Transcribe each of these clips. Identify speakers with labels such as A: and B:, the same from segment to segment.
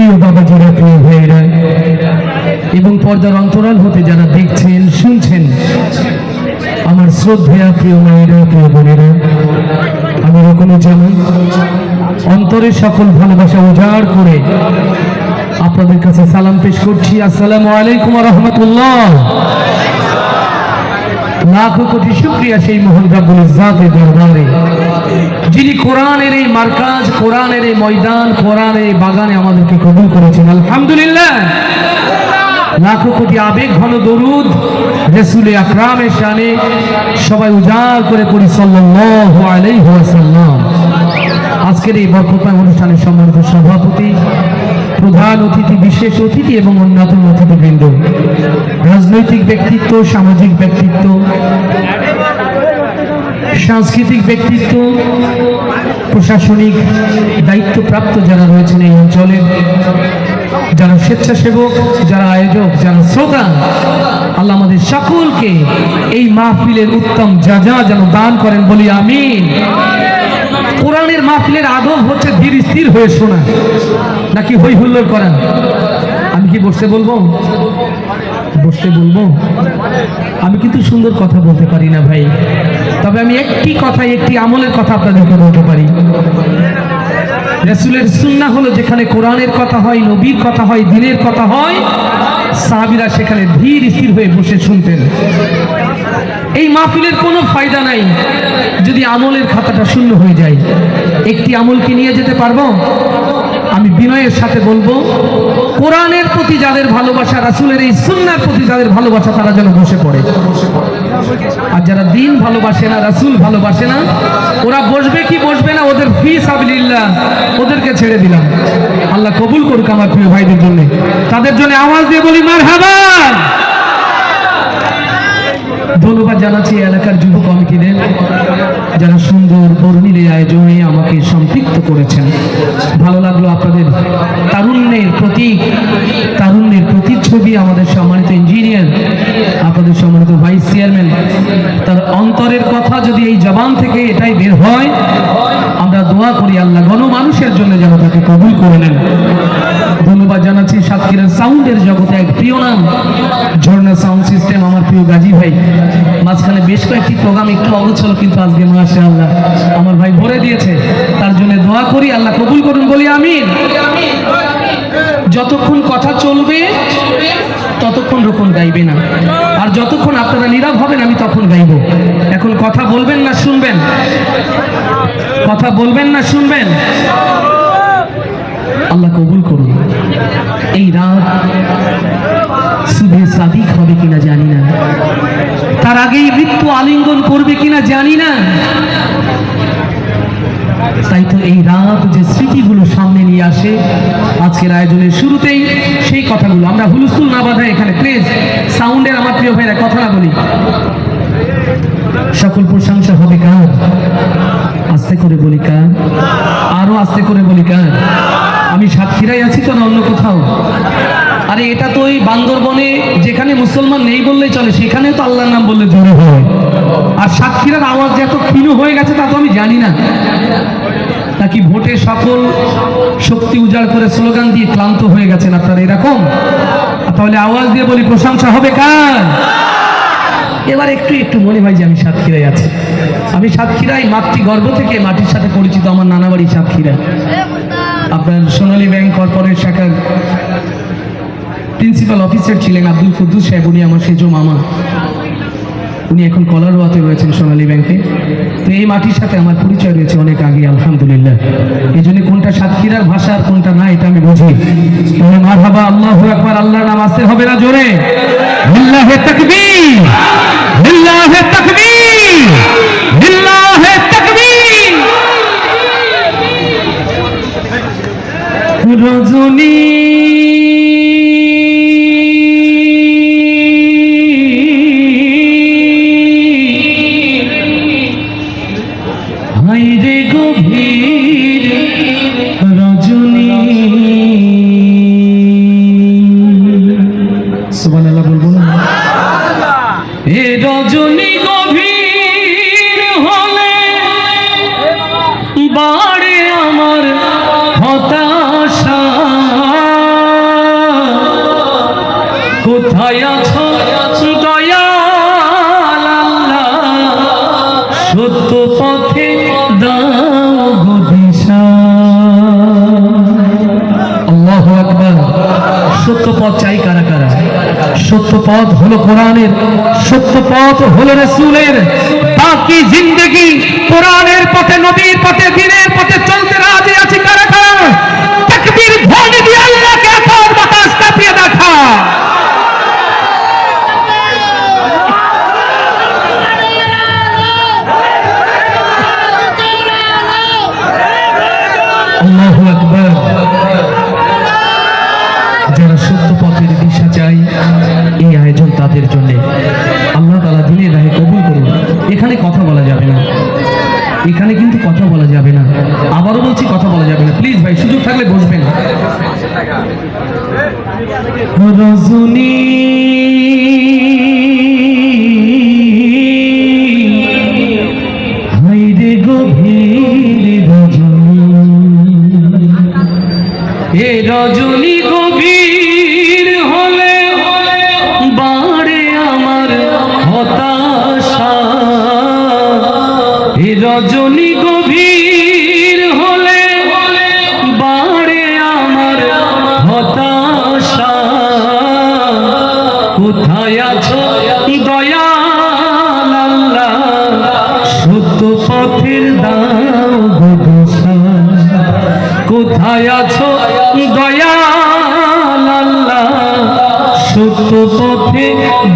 A: প্রিয় বাবাজিরা, প্রিয় ভাইরা এবং পর্দার অন্তরাল হতে যারা দেখছেন শুনছেন, আমার শ্রদ্ধেয়া প্রিয় মায়েরা, প্রিয় বোনেরা, আমি রকমুজ্জামান অন্তরের সকল ভালোবাসা উজাড় করে আপনাদের কাছে সালাম পেশ করছি। আসসালামু আলাইকুম ওয়া রাহমাতুল্লাহ। লাখো কোটি শুকরিয়া সেই মহান রব্বুল ইজ্জাতের দরবারে, যিনি কোরআনের এই মার্কাজ, কোরআনের এই ময়দান, কোরআনের এই বাগানে আমাদেরকে কবুল করেছেন। আলহামদুলিল্লাহ। লাখো কোটি আবেগ ঘন দরুদ রাসূলে আকরামের শানে সবাই উজাড় করে পড়ি সাল্লাল্লাহু আলাইহি ওয়াসাল্লাম। আজকের এই বরকতময় অনুষ্ঠানের সম্মানিত সভাপতি, প্রধান অতিথি, বিশেষ অতিথি এবং অন্যতম অতিথিবৃন্দ, রাজনৈতিক ব্যক্তিত্ব, সামাজিক ব্যক্তিত্ব, সাংস্কৃতিক ব্যক্তিত্ব, প্রশাসনিক দায়িত্বপ্রাপ্ত যারা রয়েছেন এই অঞ্চলের, যারা স্বেচ্ছাসেবক, যারা আয়োজক, যারা শ্রোতা, আল্লাহ আমাদের সকলকে এই মাহফিলের উত্তম যাজা যেন দান করেন, বলি আমিন। কোরআনের মাহফিলের আদব হচ্ছে ধীর স্থির হয়ে শোনা, নাকি হই হুল্লোড় করা? আমি কি বসতে বলবো? বসতে বলবো? আমি কিন্তু সুন্দর কথা বলতে পারি না ভাই, তবে আমি একটি কথা, একটি আমলের কথা আপনাদেরকে বলতে পারি। রাসূলের সুন্নাহ হলো যেখানে কোরআনের কথা হয়, নবীর কথা হয়, দ্বীনের কথা হয়, সাহাবীরা সেখানে ধীর স্থির হয়ে বসে শুনতেন। এই মাহফিলের কোনো ফায়দা নাই যদি আমলের খাতাটা শূন্য হয়ে যায়। একটি আমল কি নিয়ে যেতে পারবো? আমি বিনয়ের সাথে বলবো, কোরআনের প্রতি যাদের ভালোবাসা, রাসূলের এই সুন্নাহর প্রতি যাদের ভালোবাসা, তারা যেন বসে পড়ে। আর যারা দ্বীন ভালোবাসে না, রাসূল ভালোবাসে না, ওরা বসবে কি বসবে না, ওদের ফি সাবিলিল্লাহ, ওদেরকে ছেড়ে দিলাম। আল্লাহ কবুল করুক আমার প্রিয় ভাইদের জন্য। তাদের জন্য আওয়াজ দিয়ে বলি মারহাবা। ধন্যবাদ জানাচ্ছি এলাকার যুব কমিটিদের, যারা সুন্দর বর্ণিল আয়োজনে আমাকে সম্পৃক্ত করেছেন। ভালো লাগলো আপনাদের তারুণ্যের প্রতীক, তারুণ্যের প্রতিচ্ছবি আমাদের সম্মানিত ইঞ্জিনিয়ার, আপনাদের সম্মানিত ভাইস চেয়ারম্যান, তার অন্তরের কথা যদি এই জবান থেকে এটাই বের হয়, আমরা দোয়া করি আল্লাহ গণমানুষের জন্য যেন তাকে কবুল করে নেন। ধন্যবাদ জানাচ্ছি সাতক্ষীরার সাউন্ডের জগতে এক প্রিয় নাম, ঝর্ণা সাউন্ড সিস্টেম, আমার প্রিয় গাজী ভাই। মাঝখানে বেশ কয়েকটি প্রোগ্রাম একটু অগোছল, কিন্তু আজকে মাশাআল্লাহ আমার ভাই ভরে দিয়েছে, তার জন্য দোয়া করি আল্লাহ কবুল করুন, বলি আমিন। যতক্ষণ কথা চলবে ততক্ষণ রকম গাইবে না, আর যতক্ষণ আপনারা নীরব হবেন আমি তখন গাইব। এখন কথা বলবেন না শুনবেন? কথা বলবেন না শুনবেন? আল্লাহ কবুল করুন। এই রাত শুভে সাদিক হবে কিনা জানি না, তার আগেই মৃত্যু আলিঙ্গন করবে কিনা জানি না। তাই তো এই রাত যে স্মৃতিগুলো সামনে নিয়ে আসে, আজকের আয়োজনের শুরুতেই সেই কথাগুলো আমরা হুলস্থুল না বাঁধাই এখানে প্লিজ। সাউন্ডের আমার প্রিয় ভাইরা কথা না বলি। সকল প্রশংসা হবে কার? আস্তে করে বলি কার? আরো আস্তে করে বলি কার? আমি সাতক্ষীরায় আছি তো না অন্য কোথাও? আরে এটা তো ওই বান্দরবনে যেখানে মুসলমান নেই বললেই চলে, সেখানে তো আল্লাহর নাম বললে জোরে হয়। আর সাতক্ষীরার আওয়াজ যে এত ক্ষীণ হয়ে গেছে তা তো আমি জানি না। নাকি ভোটে সকল শক্তি উজাড় করে স্লোগান দিয়ে ক্লান্ত হয়ে গেছেন আপনারা এরকম? তাহলে আওয়াজ দিয়ে বলি প্রশংসা হবে কার? এবার একটু একটু মনে হয় যে আমি সাতক্ষীরায় আছি। আমি সাতক্ষীরায় মাতৃগর্ভ থেকে মাটির সাথে পরিচিত, আমার নানা বাড়ি সাতক্ষীরা। আপনার সোনালী ব্যাংক কর্পোরেট শাখার প্রিন্সিপাল অফিসার ছিলেন আব্দুল কুদ্দুস সাহেব, উনি আমার সেজো মামা। উনি এখন কলারোয়াতে রয়েছেন সোনালী ব্যাংকে। তো এই মাটির সাথে আমার পরিচয় রয়েছে অনেক আগে, আলহামদুলিল্লাহ। এই জন্য কোনটা সাতক্ষীরার ভাষা আর কোনটা না এটা আমি বুঝি। মারহাবা, আল্লাহু আকবার, আল্লাহর নাম আসতে হবে না জোরে? লিল্লাহি তাকবীর, লিল্লাহি তাকবীর, লিল্লাহি তাকবীর। রজনী হায়রে গভীর রজনী, সুবহানাল্লাহ বলবো না? এ রজনী গভীর হলে বাড়ে আমার হতাশা, কোথায় আছো দয়াল আল্লাহ, সত্য পথে দাও গো দিশা। আল্লাহু আকবার। সত্য পথ চাই কারা কারা? সত্য পথ হলো কোরআনের, সত্য পথ হলো রাসূলের। বাকি জিন্দেগি কোরআনের পথে, নবীর পথে, দ্বীনের পথে চলতে রাজি আছি কারা কারা? তাকবীর ধ্বনি দিয়ে আল্লাহকে আকাশ বাতাস কাঁপিয়ে দেখা। আল্লাহু আকবার। যারা সত্য পথের দিশা চাই, এই আয়োজন তাদের জন্য। আল্লাহ তাআলা দিনের রাহে কবুল করুন। এখানে কথা বলা যাবে না, এখানে কিন্তু কথা বলা যাবে না। আবারও বলছি, কথা বলা যাবে না। প্লিজ ভাই, সুযোগ থাকলে বসবেন। রজনী হাইরে গভীর রজনী, এ রজনী গভীর হলে বাড়ে আমার হতাশা। এ রজনী গভীর হলে বাড়ে আমার হতাশা। কোথায় আছো দয়াল আল্লাহ, সত্য পথের দাও গো দিশা। কোথায় আছো দয়াল আল্লাহ, সত্য পথে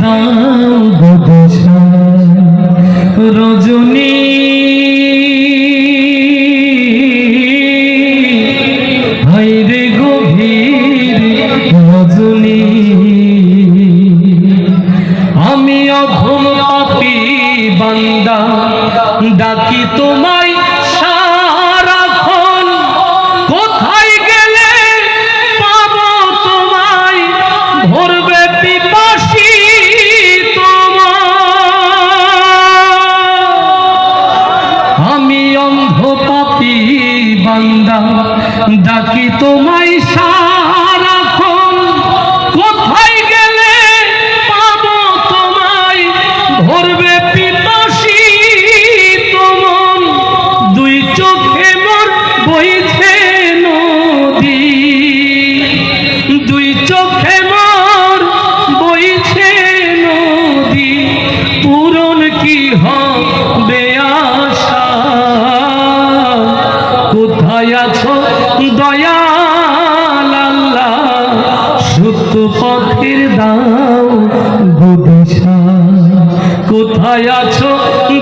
A: দাও গো দিশা। রজনী হাইরে গভীর রজনী, আমি অধম পাপী বান্দা ডাকি তোমায় সারাক্ষণ। কোথায় গেলে পাবো তোমায়, ভরবে পিপাসী তোমার। আমি অন্ধ পাপী বান্দা ডাকি তোমায় সারাক্ষণ। কোথায় গেলে পাবো তোমায়, ভরবে পিপাসী তোমার। দুই চোখে মোর বইছে নদী, দুই চোখে মোর বইছে নদী। পূরণ কি হবে আশা? কোথায় আছো দয়াল আল্লাহ, সত্য পথের দাও গো দিশা। কোথায় আছো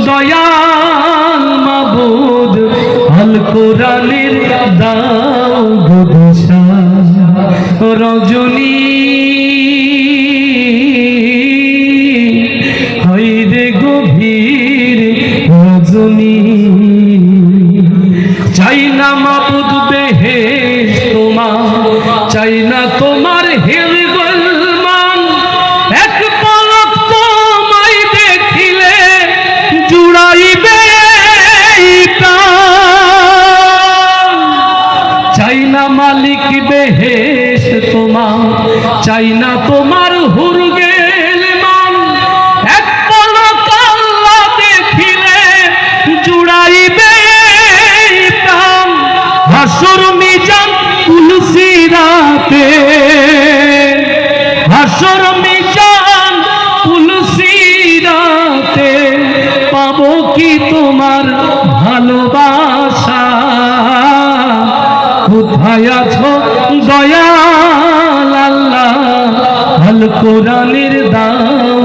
A: দয়াল মাবুদ, আল কোরআনের দাও গো দিশা। রজনী হাইরে গভীর রজনী, চাই না মাবুদ বেহেশত তোমার, চাই না তোমার হিরগলমান। এক পলক তোমায় দেখিলে জুড়াইবে প্রাণ। চাই না মালিক বেহেশত তোমার, চাই না তোমার হুরগেলমান। এক পলক আল্লাহ দেখিলে জুড়াইবে প্রাণ। হাসর মিজান পুলসিরাতে, হাসর মিজান পুলসিরাতে, পাবো কি তোমার ভালোবাসা? কোথায় আছো দয়াল আল্লাহ, আল কোরআনের দাও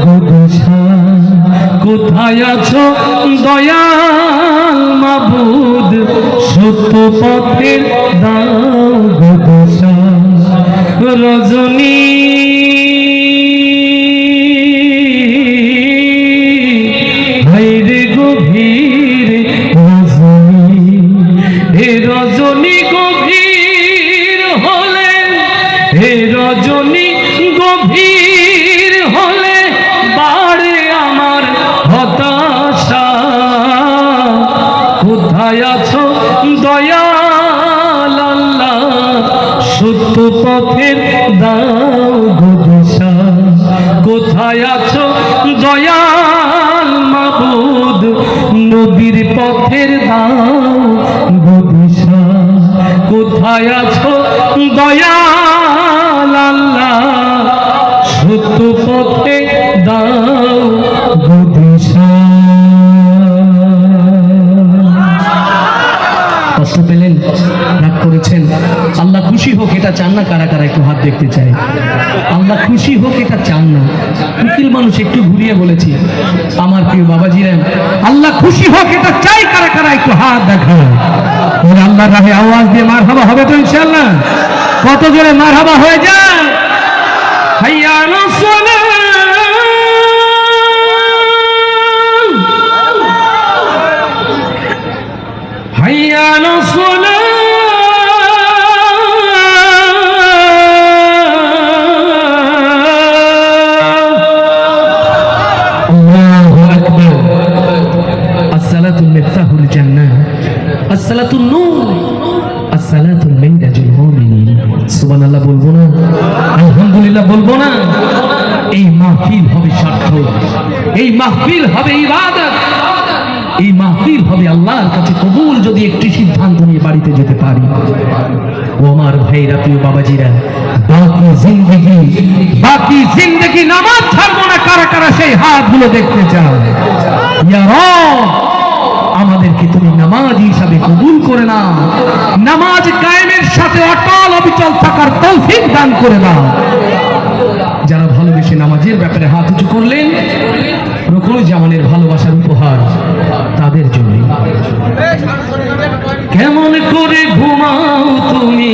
A: গো দিশা। কোথায় আছো দয়াল মাবুদ, সত্য পথের দাও গো দিশা। রজনী হাইরে গভীর রজনী, হে রজনী গভীর হলে, হে রজনী গভীর হলে বাড়ে আমার হতাশা। কোথায় আছো দয়াল আল্লাহ, সত্য পথের দাও গো দিশা। কোথায় আছো দয়াল মাবুদ, নবীর পথের দাও গো দিশা। কোথায় আছো দয়াল আল্লাহ, সত্য পথে দাও গো দিশা। কষ্ট পেলেন, রাগ করেছেন? আল্লাহ খুশি হোক এটা চান না? কারা কারা একটু হাত দেখতে চাই? আল্লাহ খুশি হোক এটা চান না? উকিল মানুষ, একটু ঘুরিয়ে বলেছি। আমার প্রিয় বাবাজিরা, আল্লাহ খুশি হোক এটা চাই? কারা কারা একটু হাত দেখায়? আল্লাহর রাহে আওয়াজ দিয়ে মারহাবা হবে তো ইনশাআল্লাহ? কত জোরে মারহাবা হয়ে যায়? হাইয়া আলাস সালাহ, হাইয়া আলাস সালাহ। আল্লাহু আকবার। আসসালাতু মিফতাহুল জান্নাহ, আসসালাতুন নূর, আসসালাতুল মিনহাজুল মুমিনিন। সুবহানাল্লাহ বলবো না? আলহামদুলিল্লাহ বলবো না? এই মাহফিল হবে সার্থক, এই মাহফিল হবে ইবাদত, এই মাহফিল হবে আল্লাহর কাছে কবুল যদি একটি সিদ্ধান্ত নিয়ে বাড়িতে যেতে পারি। ও আমার ভাইরা, প্রিয় বাবাজিরা, বাকি জিন্দেগি নামাজ ছাড়বো না। কারা কারা সেই হাতগুলো দেখতে চায়? ইয়া রব, আমাদেরকে তুমি নামাজ হিসাবে কবুল করে নাও, নামাজ কায়েমের সাথে অটল অবিচল থাকার তৌফিক দান করে দাও। যারা ভালোবেসে নামাজের ব্যাপারে হাত উঁচু করলেন, রুকুনুল জামানের ভালোবাসার উপহার তাদের জন্য। কেমন করে ঘুমাও তুমি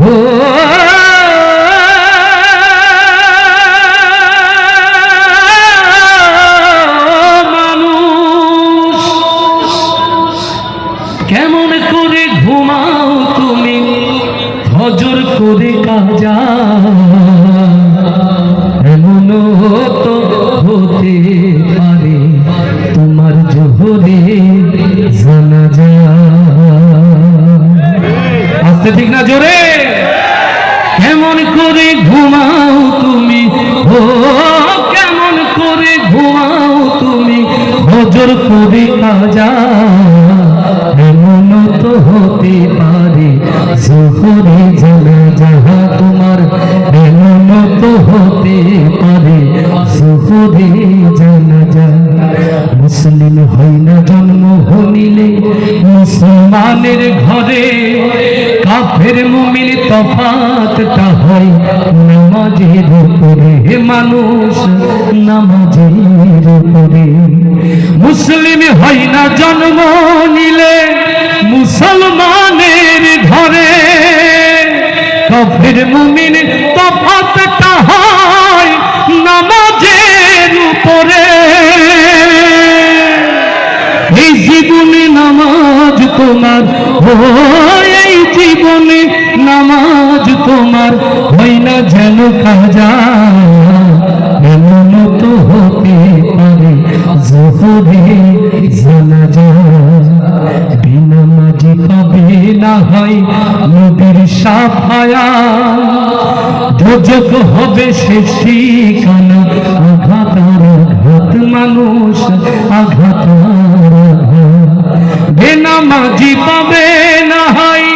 A: ও মানুষ, কেমন করে ঘুমাও তুমি ফজর করে কাজা, এমন তো হতে পারে তোমার জোহরে জানাজা। আস্তে ঠিক না জোরে? কেমন করে ঘুমাও তুমি ও, কেমন করে ঘুমাও তুমি ফজর করে কাজা, এমন তো হতে পারে জোহরে জানাজা তোমার, এমন তো হতে পারে জোহরে জানাজা। মুসলিম হয় না জন্ম হইলে মুসলমানের ঘরে, কাফের মুমিন তফাতটা হয় নামাজের উপরে। হে মানুষ, নামাজের উপরে। মুসলিম হয় না জন্ম নিলে মুসলমানের ঘরে, কাফের মুমিন তফাতটা হয় নামাজের উপরে। এই জীবনে নামাজ তোমার, ও এই জীবনে নামাজ তোমার হয় না যেন কাজা, এমন তো হতে পারে জোহরে জানাজা। বিনামাজি পাবে না হয় নবীর শাফায়াত, দোজখ হবে শেষ ঠিকানা। আঘাত আর আঘাত মানুষ, আঘাত আর আঘাত। বেনামাজি পাবে না হয়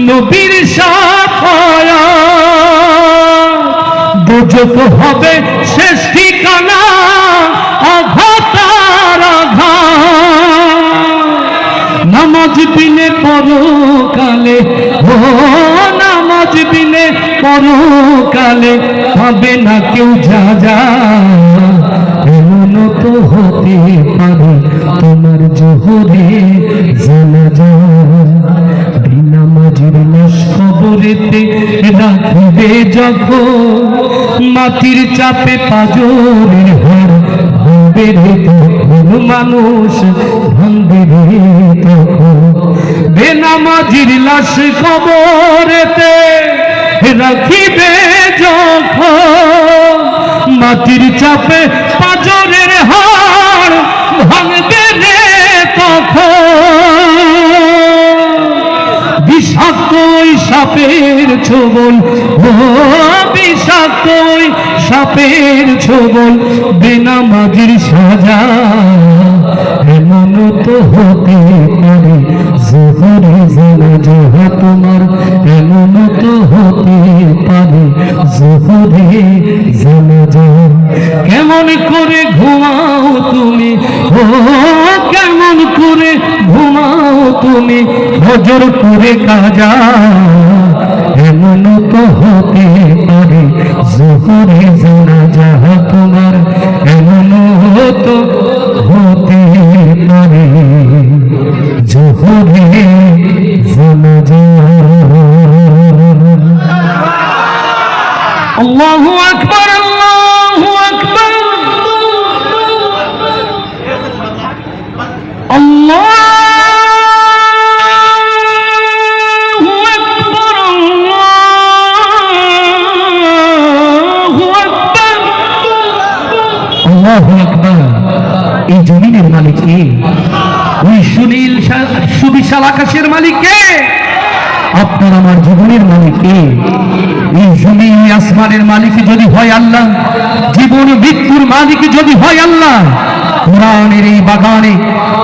A: নবীর শাফায়াত, দোজখ হবে শেষ ঠিকানা। আঘাত আর আঘাত। নামাজ বিনে পরকালে, ও নামাজ বিনে পরকালে হবে না কেউ যা যা, এমন তো হতে পারে তোমার জোহরে জানাজা। বিনামাজির লাশ কবরেতে রাখবে যখন, মাটির চাপে পাজরের হাড় ভাঙবে রে তখন, মানুষ ভাঙবে রে তখন। বেনামাজির লাশ কবরেতে রাখিবে যখন, মাটির চাপে পাজরের হাড় ভাঙবে রে তখন। বিষাক্ত সাপের ছোবল, ও বিষাক্ত ওই সাপের ছোবল, বেনামাজির সাজা। এমন তো হতে পারে জোহরে জানাজা তোমার, এমন তো হতে পারে জোহরে জানাজা। কেমন করে ঘুমাও তুমি, ও কেমন করে ঘুমাও তুমি হজর করে কাজা। এমন তো হতে পারে জোহরে জানাজা তোমার, এমন তো হতে পারে জোহরে জানাজা। আল্লাহু আকবার, আল্লাহু আকবার, আল্লাহু আকবার, আল্লাহু আকবার, আল্লাহু আকবার। এই জমিনের মালিক কে? ওই সুবিশাল আকাশের মালিক কে? আপনার আমার জীবনের মালিক কে? এই জমিন আসমানের মালিক যদি হয় আল্লাহ, জীবন মৃত্যুর মালিক যদি হয় আল্লাহ, কোরআনের এই বাগানে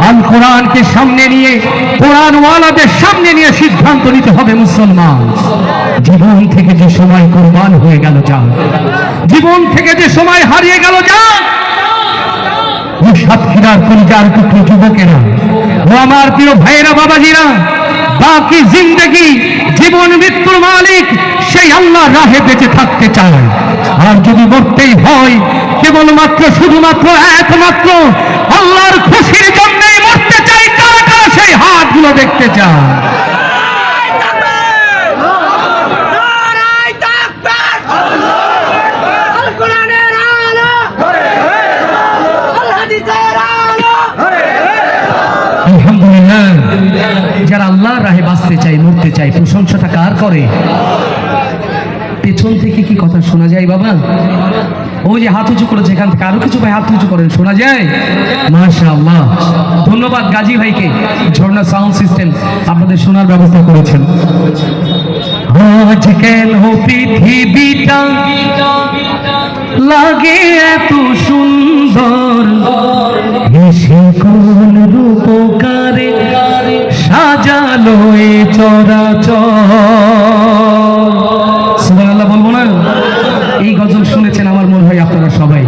A: আল কোরআনকে সামনে নিয়ে, কোরআনওয়ালাদের সামনে নিয়ে সিদ্ধান্ত নিতে হবে মুসলমান। জীবন থেকে যে সময় কুরবান হয়ে গেল যাক, জীবন থেকে যে সময় হারিয়ে গেল যাক। ও সাতক্ষীরার কলিজার টুকরো যুবকেরা, ও আমার প্রিয় ভাইয়েরা, বাবাজিরা, বাকি জিন্দেগি জীবন মৃত্যুর মালিক সেই আল্লাহর রাহে বেঁচে থাকতে চায়। আর যদি মরতেই হয় কেবলমাত্র শুধুমাত্র একমাত্র আল্লাহর খুশির জন্যই মরতে চাই, কারা কারা সেই হাতগুলো দেখতে চায়? আলহামদুলিল্লাহ, যারা আল্লাহর রাহে বাঁচতে চায়, মরতে চায়, প্রশংসাটা কার করে? পেছন থেকে কি কথা শোনা যায় বাবা? ওই যে হাত উঁচু করেছে, এখান থেকে আরো কিছু ভাই হাত উঁচু করেন, শোনা যায়? মাশাআল্লাহ, ধন্যবাদ গাজী ভাইকে, ঝর্ণা সাউন্ড সিস্টেম আপনাদের শোনার ব্যবস্থা করেছেন। আজ কেন পৃথিবীটা লাগে এত সুন্দর, এসে কোন রূপকারে সাজালো এ চরাচর। সুবহানাল্লাহ বলবো না? এই গজল শুনেছেন আমার মনে হয় আপনারা সবাই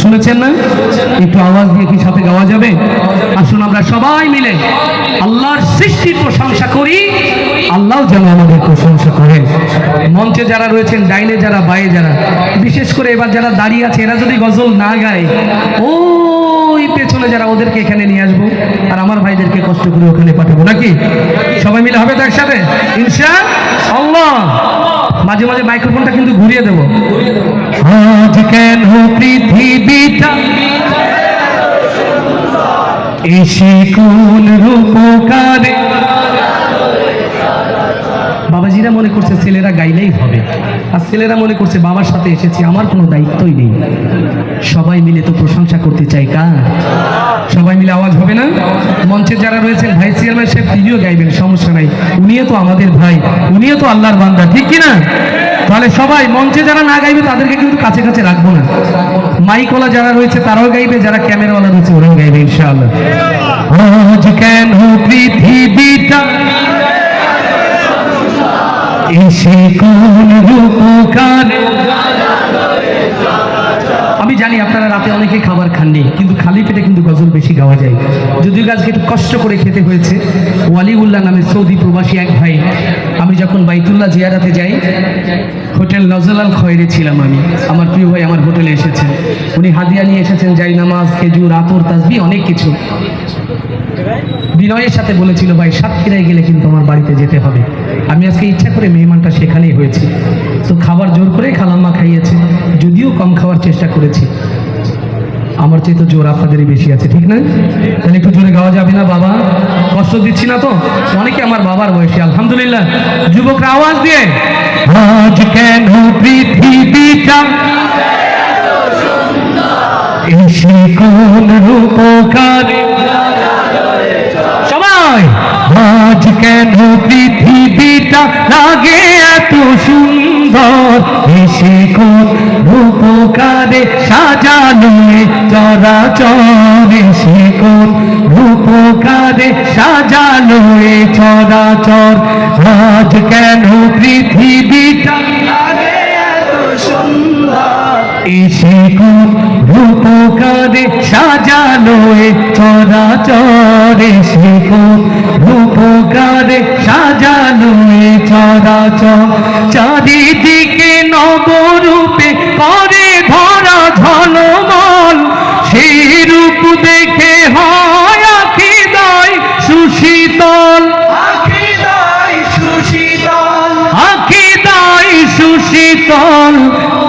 A: শুনেছেন না? একটু আওয়াজ দিয়ে কি সাথে গাওয়া যাবে? আসুন আমরা সবাই মিলে আল্লাহর সৃষ্টির প্রশংসা করি, আল্লাহ যেন আমাদের প্রশংসা করেন। মঞ্চে যারা রয়েছেন, ডাইনে যারা, বায়ে যারা, বিশেষ করে এবার যারা দাঁড়িয়ে আছে, এরা যদি গজল না গায়, ওই পেছনে যারা, ওদেরকে এখানে নিয়ে আসবো, আর আমার ভাইদেরকে কষ্ট করে ওখানে পাঠাবো, নাকি? সবাই মিলে হবে তো একসাথে ইনশাআল্লাহ। মাঝে মাঝে মাইক্রোফোনটা কিন্তু ঘুরিয়ে দেবো। আজ কেন পৃথিবীটা এসে কোন রূপকারে। বাবাজিরা মনে করছে ছেলেরা গাইলেই হবে, আর ছেলেরা মনে করছে বাবার সাথে এসেছি, আমার কোনো দায়িত্বই নেই। সবাই মিলে তো প্রশংসা করতে চাই কার? সবাই মিলে আওয়াজ হবে না? মঞ্চে যারা রয়েছেন, ভাই চেয়ারম্যান সাহেব তিনিও গাইবেন, সমস্যা নাই, উনিও তো আমাদের ভাই, উনিও তো আল্লাহর বান্দা, ঠিক কিনা? তাহলে সবাই, মঞ্চে যারা না গাইবে তাদেরকে কিন্তু কাছে কাছে রাখবো না। মাইকওয়ালা যারা রয়েছে তারাও গাইবে, যারা ক্যামেরাওয়ালা রয়েছে ওরাও গাইবে ইনশাআল্লাহ। আজ কেন পৃথিবীটা এসে কোন রূপকারে। আমি জানি আপনারা রাতে অনেকে খাবার খাননি, কিন্তু খালি পেটে কিন্তু গজল বেশি গাওয়া যায়। যদিও আজকে একটু কষ্ট করে খেতে হয়েছে। ওয়ালিউল্লাহ নামে সৌদি প্রবাসী এক ভাই, আমি যখন বাইতুল্লাহ জিয়ারাতে যাই, হোটেল নজলাল খয়েরে ছিলাম আমি, আমার প্রিয় ভাই আমার হোটেলে এসেছেন, উনি হাদিয়া নিয়ে এসেছেন, জাই নামাজ, খেজুর, আতর, তাসবিহ, অনেক কিছু। বিনয়ের সাথে বলেছিল, ভাই সাতক্ষীরায় গেলে কিন্তু আমার বাড়িতে যেতে হবে। আমি আজকে ইচ্ছা করে মেহমানটা সেখানেই হয়েছি, তো খাবার জোর করে খালাম্মা খাইয়েছে, যদিও কম খাওয়ার চেষ্টা করেছি। আমার চেয়ে তো জোর আপনাদেরই বেশি আছে, ঠিক না? তাহলে একটু জোরে গাওয়া যাবে না বাবা? কষ্ট দিচ্ছি না তো? অনেকে আমার বাবার বয়সী, আলহামদুলিল্লাহ। যুবকরা আওয়াজ দিয়ে, আজ কেন পৃথিবীটা এসে কোন রূপকারে। সবাই, আজ কেন কেন পৃথিবীটা লাগে এত সুন্দর, এসে কোন রূপকারে সাজানো এ চরাচর, এসে কোন রূপকারে সাজানো এ চরাচর। আজ কেন পৃথিবীটা লাগে এত সুন্দর, এসে কোন রূপকারে সাজানো এ চরাচর, এসে কোন রূপকারে সাজানো এ চরাচর। চারিদিকে নবরূপে করে ধরা ঝলমল, সেই রূপ দেখে হয় আখিদায় সুশীতল, আখিদায় সুশীতল, আখিদায় সুশীতল।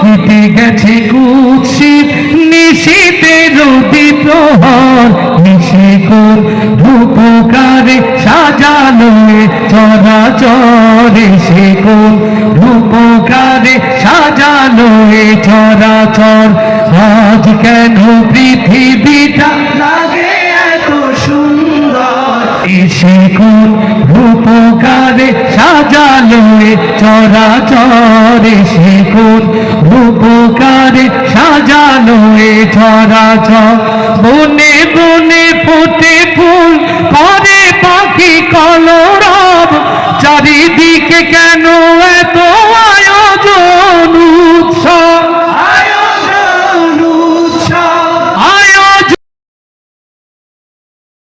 A: কেটে গেছে কুৎসিত নিশীথের প্রহর, নিশে কোন রূপকারে সাজানো এ চরাচর, সে কোন রূপকারে সাজানো এ চরাচর। আজ কেন পৃথিবীটা লাগে এত সুন্দর, এসে কোন রূপকারে সাজানো এ চরাচর, সে কোন রূপকারে সাজানো এ চরাচর। বনে বনে ফোটে ফুল করে পাখি কলরব, চারিদিকে কেন এত